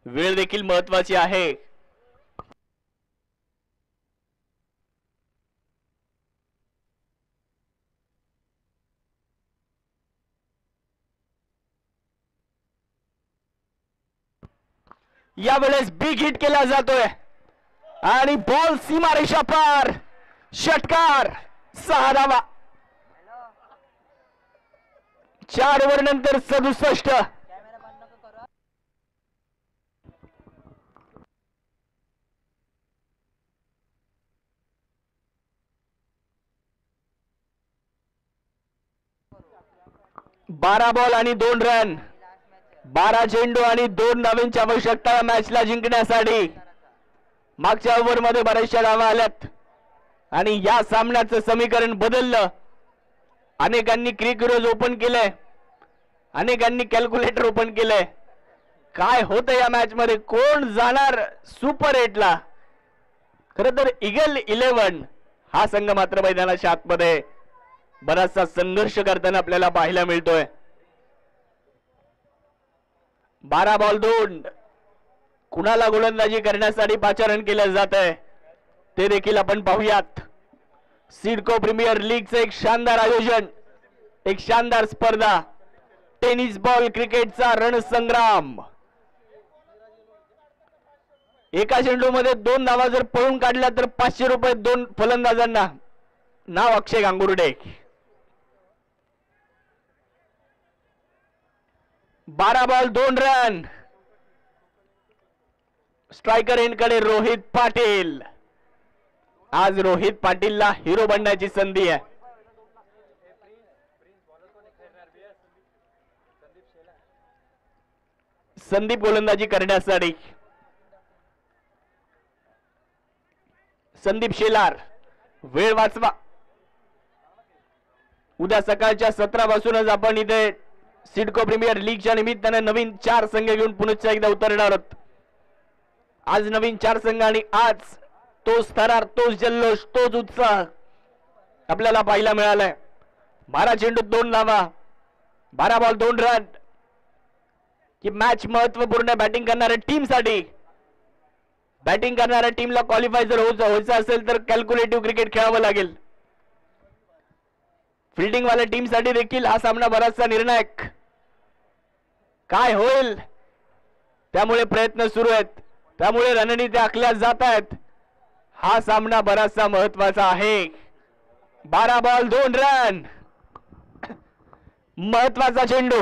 वेळ देखील महत्वाची आहे. यावेळेस बिग हिट केला जातोय आणि बॉल सीमा रेषा पार. षटकार 6 धावा. 4 ओव्हर नंतर 67. बारा बॉल आणि 2 रन. 12 चेंडू आणि 2 धावांची आवश्यकता मॅचला जिंकण्यासाठी. मागच्या ओव्हर मध्ये बऱ्याचशा धावा आल्यात आणि या सामन्याचं समीकरण बदललं. अनेकांनी क्रिक रोज ओपन केलंय. अनेकांनी कॅल्क्युलेटर ओपन केलंय. काय होतं या मॅच मध्ये. कोण जाणार सुपर 8 ला. खरं तर ईगल 11 हा संघ मात्र मैदानाच्या आतमध्ये बराचसा संघर्ष करताना आपल्याला पाहायला मिळतोय. 12 बॉल 2. कुणाला गोलंदाजी करण्यासाठी पाचारण केलं जात आहे ते देखील आपण पाहूयात. सिडको प्रीमियर लीगचं एक शानदार आयोजन. एक शानदार स्पर्धा. टेनिस बॉल क्रिकेटचा रणसंग्राम. एका चेंडू मध्ये 2 धावा जर पळून काढल्या तर 500 रुपये 2 फलंदाजांना. नाव Akshay Gangurde. 12 ball 2 run. Striker एंडकडे रोहित पाटील. आज रोहित पाटीलला हिरो बनण्याची संधी आहे. संदीप गोलंदाजी करण्यासाठी. संदीप शेलार, वेळ वाचवा. उद्या सकाळच्या 17 पासूनच आपण इथे सिडको प्रीमियर लीगच्या निमित्ताने नवीन 4 संघ घेऊन पुन्हा एकदा उतरणार आहोत. आज नवीन 4 संघ आणि आज तोच थरार, तोच जल्लोष, तोच उत्साह आपल्याला पाहायला मिळालाय. 12 चेंडूत 2 धावा, 12 बॉल 2 रन. ही मॅच महत्वपूर्ण बॅटिंग करणाऱ्या टीमसाठी. बॅटिंग करणाऱ्या टीमला क्वालिफाय जर व्हायचं असेल तर कॅल्क्युलेटिव्ह क्रिकेट खेळावं लागेल. फिल्डिंग वाल्या टीमसाठी देखील हा सामना बराचसा निर्णायक. काय होईल त्यामुळे प्रयत्न सुरू आहेत, त्यामुळे रणनीत्या आखल्या जात आहेत. हा सामना बराचसा महत्वाचा आहे. 12 बॉल 2 रन, महत्वाचा चेंडू.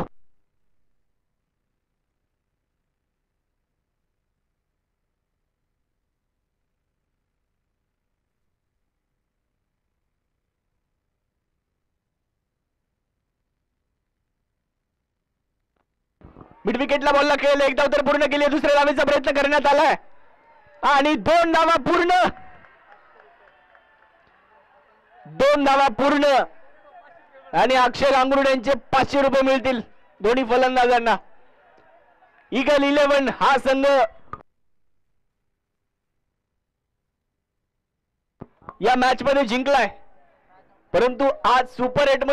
मिड विकेटला बॉलला खेळले, एकदा तर पूर्ण केली, दुसऱ्या धावेचा प्रयत्न करण्यात आलाय आणि 2 धावा पूर्ण. 2 धावा पूर्ण आणि अक्षय गांगुर्डे यांचे 500 रुपये मिळतील दोन्ही फलंदाजांना. ईगल 11 हा संघ या मॅच मध्ये जिंकलाय, परंतु आज सुपर 8